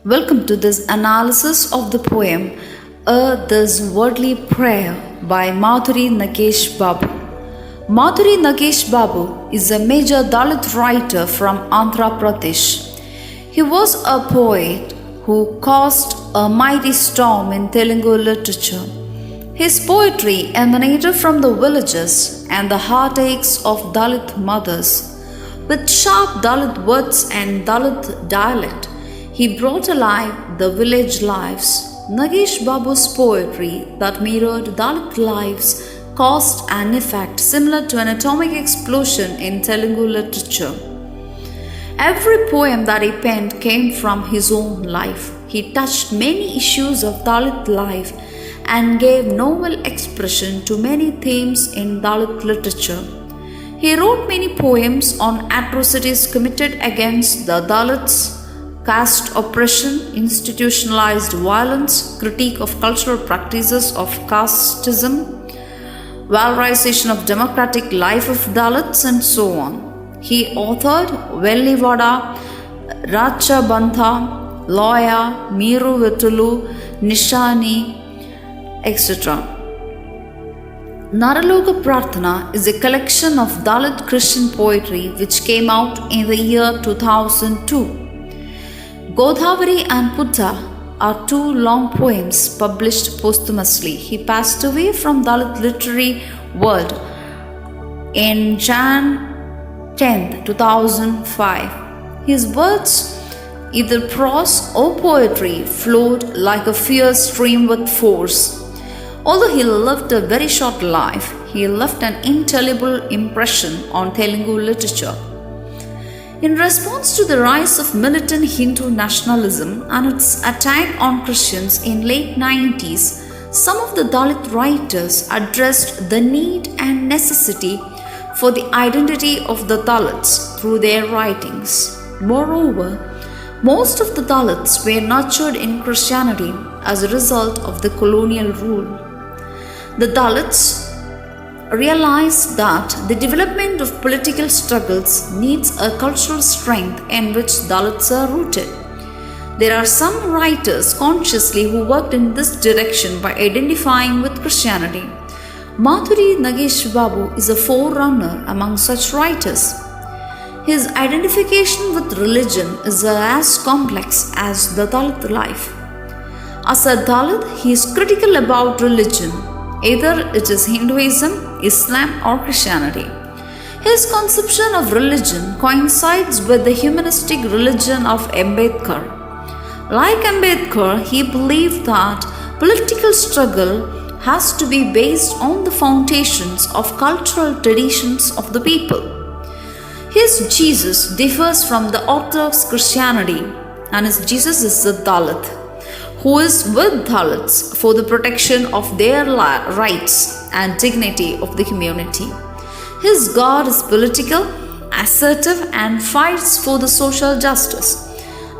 Welcome to this analysis of the poem This Worldly Prayer by Madhuri Nagesh Babu. Madhuri Nagesh Babu is a major Dalit writer from Andhra Pradesh. He was a poet who caused a mighty storm in Telugu literature. His poetry emanated from the villages and the heartaches of Dalit mothers. With sharp Dalit words and Dalit dialect, he brought alive the village lives. Nagesh Babu's poetry that mirrored Dalit lives caused an effect similar to an atomic explosion in Telugu literature. Every poem that he penned came from his own life. He touched many issues of Dalit life and gave novel expression to many themes in Dalit literature. He wrote many poems on atrocities committed against the Dalits, caste oppression, institutionalized violence, critique of cultural practices of casteism, valorization of democratic life of Dalits, and so on. He authored Vellivada, Rachabandha, Loya, Miru Vitulu, Nishani, etc. Naraloka Prarthana is a collection of Dalit Christian poetry which came out in the year 2002. Godavari and Putta are two long poems published posthumously. He passed away from Dalit literary world in Jan 10, 2005. His words, either prose or poetry, flowed like a fierce stream with force. Although he lived a very short life, he left an indelible impression on Telugu literature. In response to the rise of militant Hindu nationalism and its attack on Christians in late 90s, some of the Dalit writers addressed the need and necessity for the identity of the Dalits through their writings. Moreover, most of the Dalits were nurtured in Christianity as a result of the colonial rule. The Dalits realized that the development of political struggles needs a cultural strength in which Dalits are rooted. There are some writers consciously who worked in this direction by identifying with Christianity. Madhuri Nagesh Babu is a forerunner among such writers. His identification with religion is as complex as the Dalit life. As a Dalit, he is critical about religion, either it is Hinduism, Islam, or Christianity. His conception of religion coincides with the humanistic religion of Ambedkar. Like Ambedkar, he believed that political struggle has to be based on the foundations of cultural traditions of the people. His Jesus differs from the Orthodox Christianity, and his Jesus is a Dalit, who is with Dalits for the protection of their rights and dignity of the community. His God is political, assertive, and fights for the social justice.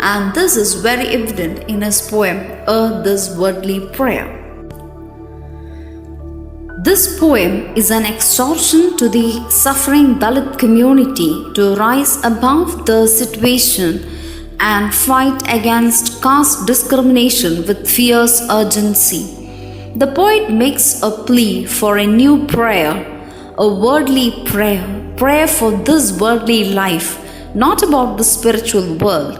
And this is very evident in his poem, This Worldly Prayer. This poem is an exhortation to the suffering Dalit community to rise above the situation and fight against caste discrimination with fierce urgency. The poet makes a plea for a new prayer, a worldly prayer for this worldly life, not about the spiritual world.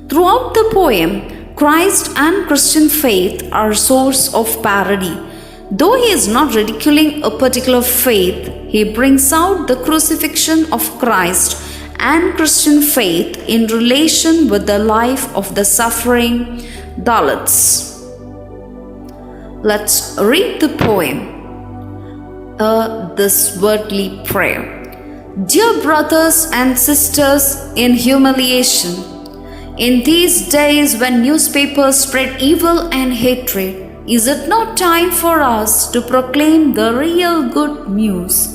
Throughout the poem, Christ and Christian faith are a source of parody. Though he is not ridiculing a particular faith, he brings out the crucifixion of Christ and Christian faith in relation with the life of the suffering Dalits. Let's read the poem, This Worldly Prayer. Dear brothers and sisters in humiliation, in these days when newspapers spread evil and hatred, is it not time for us to proclaim the real good news?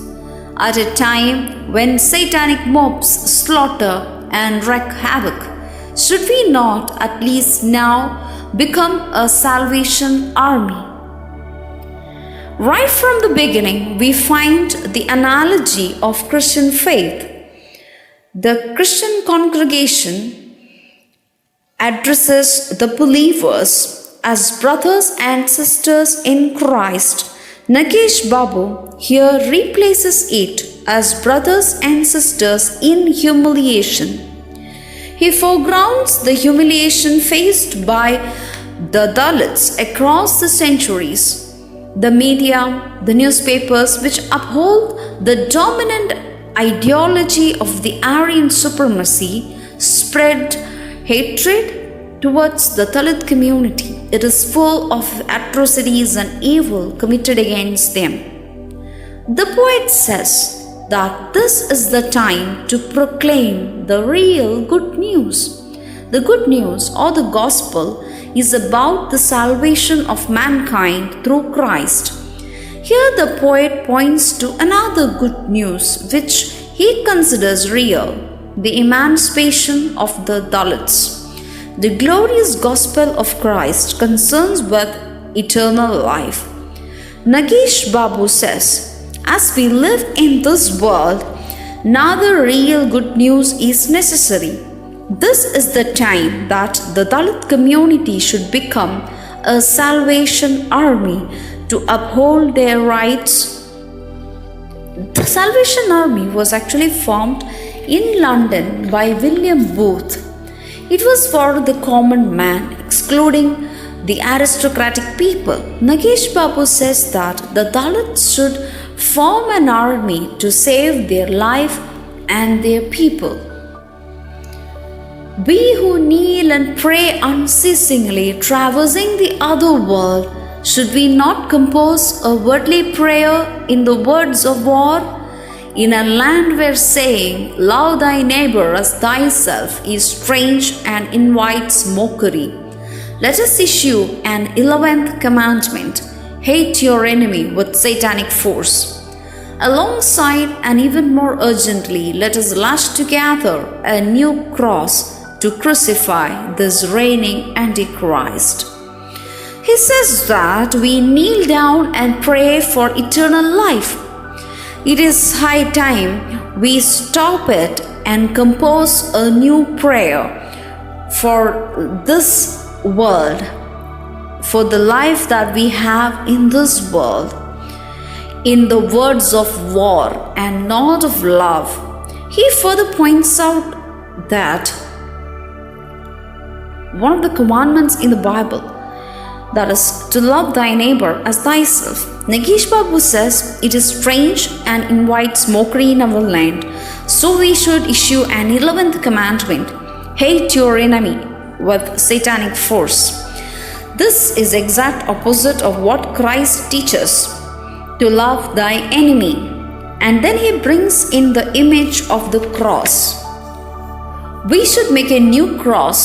At a time when satanic mobs slaughter and wreak havoc, should we not at least now become a salvation army? Right from the beginning, we find the analogy of Christian faith. The Christian congregation addresses the believers as brothers and sisters in Christ. Nagesh Babu here replaces it as brothers and sisters in humiliation. He foregrounds the humiliation faced by the Dalits across the centuries. The media, the newspapers, which uphold the dominant ideology of the Aryan supremacy, spread hatred towards the Dalit community. It is full of atrocities and evil committed against them. The poet says that this is the time to proclaim the real good news. The good news or the gospel is about the salvation of mankind through Christ. Here the poet points to another good news which he considers real, the emancipation of the Dalits. The glorious gospel of Christ concerns with eternal life. Nagesh Babu says, as we live in this world, neither real good news is necessary. This is the time that the Dalit community should become a salvation army to uphold their rights. The Salvation Army was actually formed in London by William Booth. It was for the common man, excluding the aristocratic people. Nagesh Babu says that the Dalits should form an army to save their life and their people. We who kneel and pray unceasingly, traversing the other world, should we not compose a worldly prayer in the words of war? In a land where saying, "Love thy neighbor as thyself," is strange and invites mockery, let us issue an 11th commandment: hate your enemy with satanic force. Alongside and even more urgently, let us lash together a new cross to crucify this reigning Antichrist. He says that we kneel down and pray for eternal life. It is high time we stop it and compose a new prayer for this world, for the life that we have in this world, in the words of war and not of love. He further points out that one of the commandments in the Bible, that is to love thy neighbor as thyself. Nagesh Babu says it is strange and invites mockery in our land, so we should issue an 11th commandment: hate your enemy with satanic force. This is exact opposite of what Christ teaches, to love thy enemy. And then he brings in the image of the cross. We should make a new cross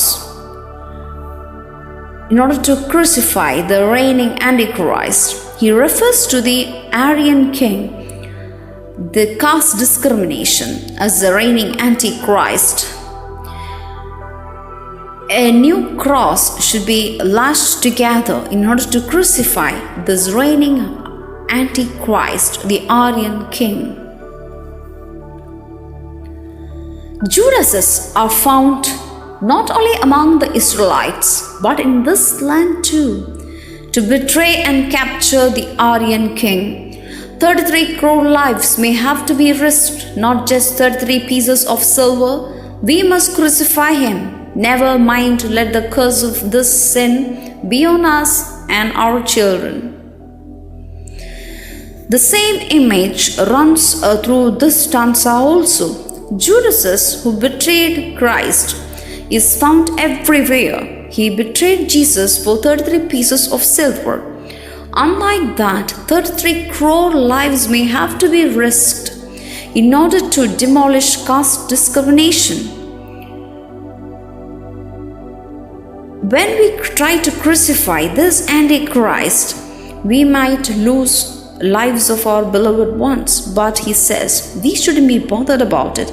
in order to crucify the reigning Antichrist. He refers to the Aryan king, the caste discrimination, as the reigning Antichrist. A new cross should be lashed together in order to crucify this reigning Antichrist, the Aryan king. Judases are found not only among the Israelites, but in this land too, to betray and capture the Aryan king. 33 crore lives may have to be risked, not just 33 pieces of silver. We must crucify him. Never mind, let the curse of this sin be on us and our children. The same image runs through this stanza also. Judas, who betrayed Christ, is found everywhere. He betrayed Jesus for 33 pieces of silver. Unlike that, 33 crore lives may have to be risked in order to demolish caste discrimination. When we try to crucify this Antichrist, we might lose lives of our beloved ones, but he says we shouldn't be bothered about it.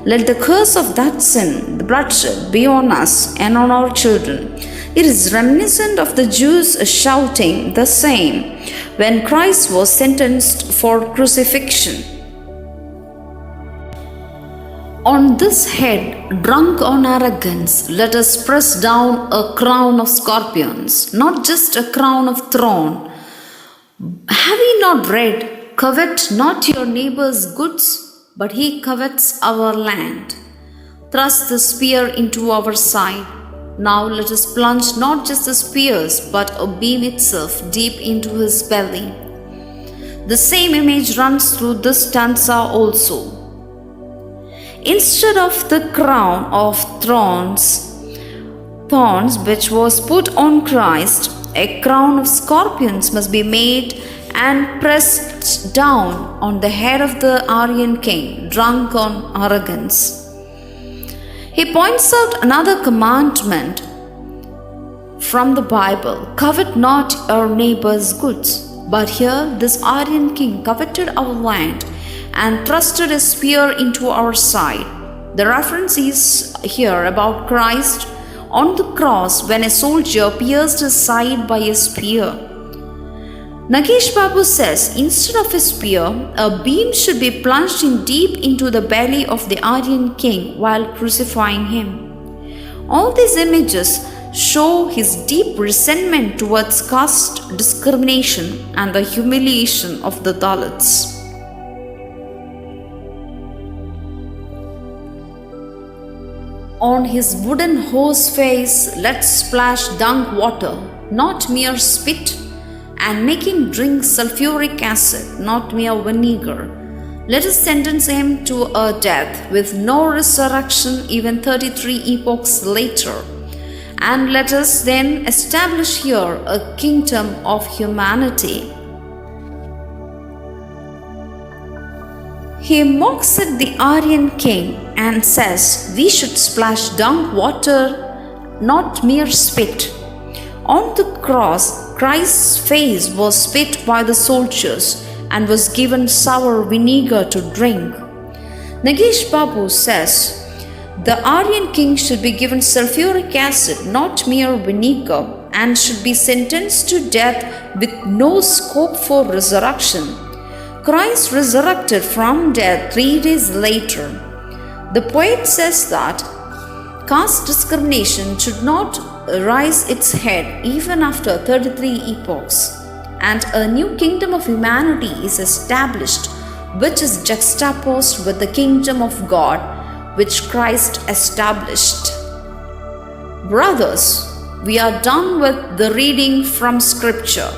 Let the curse of that sin, the bloodshed, be on us and on our children. It is reminiscent of the Jews shouting the same when Christ was sentenced for crucifixion. On this head, drunk on arrogance, let us press down a crown of scorpions, not just a crown of thorn. Have ye not read, covet not your neighbor's goods, but he covets our land. Thrust the spear into our side. Now let us plunge not just the spears, but a beam itself deep into his belly. The same image runs through this stanza also. Instead of the crown of thorns which was put on Christ, a crown of scorpions must be made and pressed down on the head of the Aryan king, drunk on arrogance. He points out another commandment from the Bible: covet not your neighbor's goods. But here, this Aryan king coveted our land and thrusted a spear into our side. The reference is here about Christ on the cross when a soldier pierced his side by a spear. Nagesh Babu says instead of a spear, a beam should be plunged in deep into the belly of the Aryan king while crucifying him. All these images show his deep resentment towards caste discrimination and the humiliation of the Dalits. On his wooden horse face, let's splash dung water, not mere spit, and make him drink sulfuric acid, not mere vinegar. Let us sentence him to a death with no resurrection even 33 epochs later. And let us then establish here a kingdom of humanity. He mocks at the Aryan king and says we should splash dung water, not mere spit. On the cross, Christ's face was spit by the soldiers and was given sour vinegar to drink. Nagesh Babu says the Aryan king should be given sulfuric acid, not mere vinegar, and should be sentenced to death with no scope for resurrection. Christ resurrected from death 3 days later. The poet says that caste discrimination should not rise its head even after 33 epochs, and a new kingdom of humanity is established, which is juxtaposed with the kingdom of God, which Christ established. Brothers, we are done with the reading from Scripture.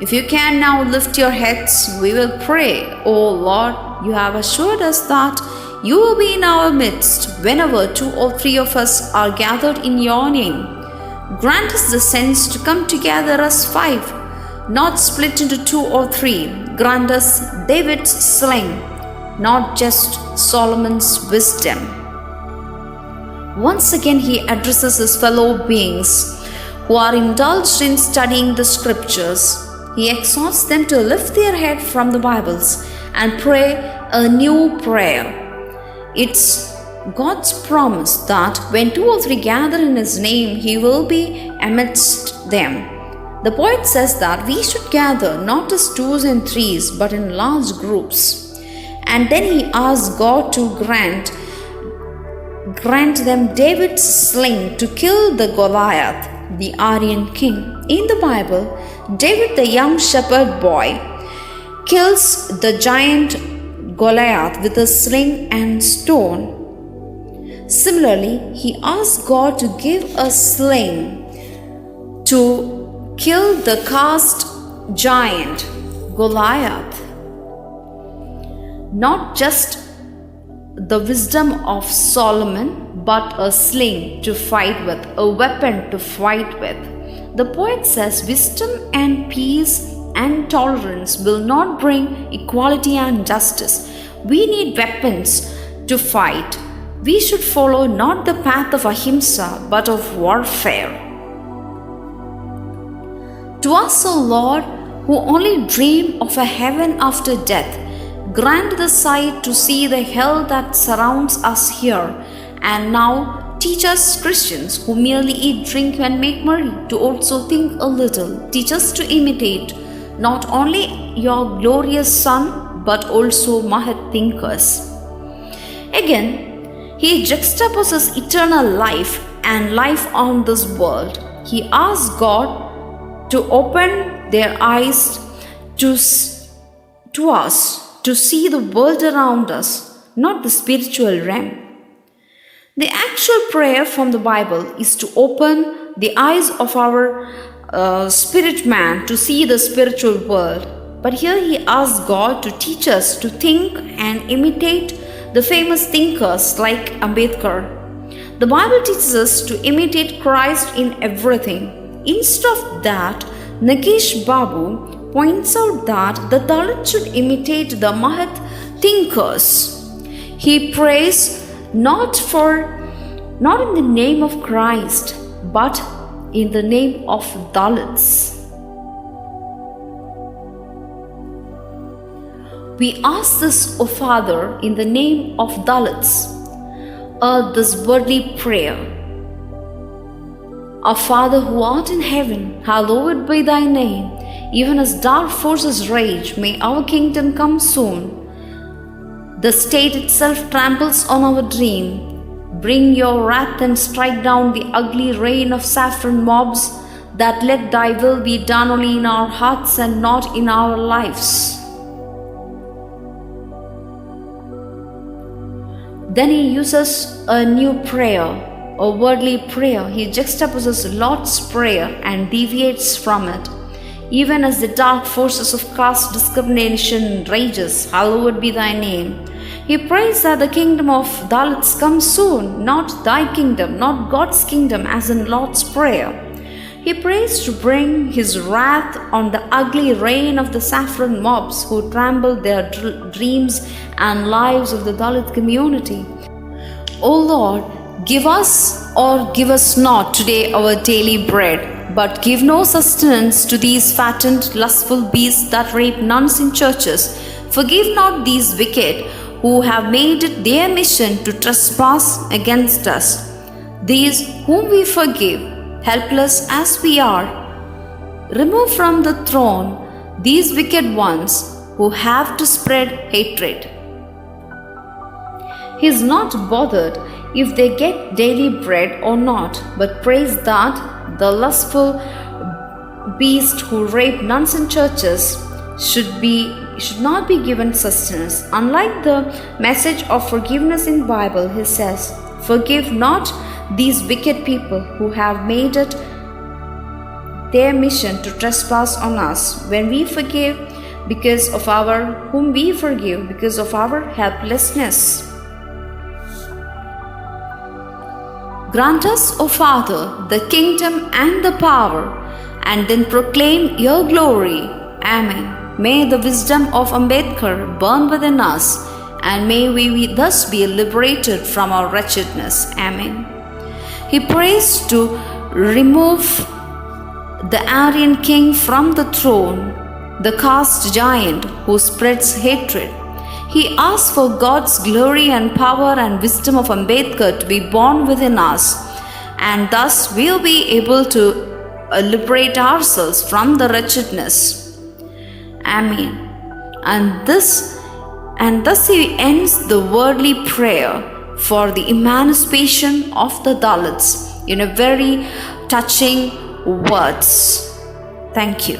If you can now lift your heads, we will pray. O Lord, you have assured us that you will be in our midst whenever 2 or 3 of us are gathered in your name. Grant us the sense to come together as 5, not split into 2 or 3. Grant us David's sling, not just Solomon's wisdom. Once again, he addresses his fellow beings who are indulged in studying the scriptures. He exhorts them to lift their head from the Bibles and pray a new prayer. It's God's promise that when 2 or 3 gather in His name, He will be amidst them. The poet says that we should gather not as 2s and 3s but in large groups. And then he asks God to grant them David's sling to kill the Goliath, the Aryan king. In the Bible, David, the young shepherd boy, kills the giant Goliath with a sling and stone. Similarly, he asks God to give a sling to kill the caste giant Goliath. Not just the wisdom of Solomon, but a sling to fight with, a weapon to fight with. The poet says wisdom and peace and tolerance will not bring equality and justice. We need weapons to fight. We should follow not the path of ahimsa but of warfare. To us, O Lord, who only dream of a heaven after death, grant the sight to see the hell that surrounds us here, and now teach us Christians who merely eat, drink, and make merry to also think a little. Teach us to imitate not only your glorious Son but also Mahat thinkers. Again, He juxtaposes eternal life and life on this world. He asks God to open their eyes to us, to see the world around us, not the spiritual realm. The actual prayer from the Bible is to open the eyes of our spirit man to see the spiritual world. But here he asks God to teach us to think and imitate the famous thinkers like Ambedkar. The Bible teaches us to imitate Christ in everything. Instead of that, Nagesh Babu points out that the Dalit should imitate the Mahat thinkers. He prays not in the name of Christ, but in the name of Dalits. We ask this, O Father, in the name of Dalits, this worldly prayer. Our Father who art in heaven, hallowed be thy name. Even as dark forces rage, may our kingdom come soon. The state itself tramples on our dream. Bring your wrath and strike down the ugly reign of saffron mobs, that let thy will be done only in our hearts and not in our lives. Then he uses a new prayer, a worldly prayer. He juxtaposes Lord's Prayer and deviates from it. Even as the dark forces of caste discrimination rages, hallowed be thy name. He prays that the kingdom of Dalits comes soon, not thy kingdom, not God's kingdom as in Lord's Prayer. He prays to bring his wrath on the ugly reign of the saffron mobs who trample their dreams and lives of the Dalit community. O Lord, give us or give us not today our daily bread, but give no sustenance to these fattened, lustful beasts that rape nuns in churches. Forgive not these wicked who have made it their mission to trespass against us. These whom we forgive, helpless as we are. Remove from the throne these wicked ones who have to spread hatred. He is not bothered if they get daily bread or not, but prays that the lustful beast who rape nuns in churches should not be given sustenance. Unlike the message of forgiveness in Bible, he says, forgive not these wicked people who have made it their mission to trespass on us. When we forgive whom we forgive because of our helplessness. Grant us, O Father, the kingdom and the power, and then proclaim your glory. Amen. May the wisdom of Ambedkar burn within us, and may we thus be liberated from our wretchedness. Amen. He prays to remove the Aryan king from the throne, the caste giant who spreads hatred. He asks for God's glory and power and wisdom of Ambedkar to be born within us, and thus we'll be able to liberate ourselves from the wretchedness. Amen. And thus he ends the worldly prayer for the emancipation of the Dalits in a very touching words. Thank you.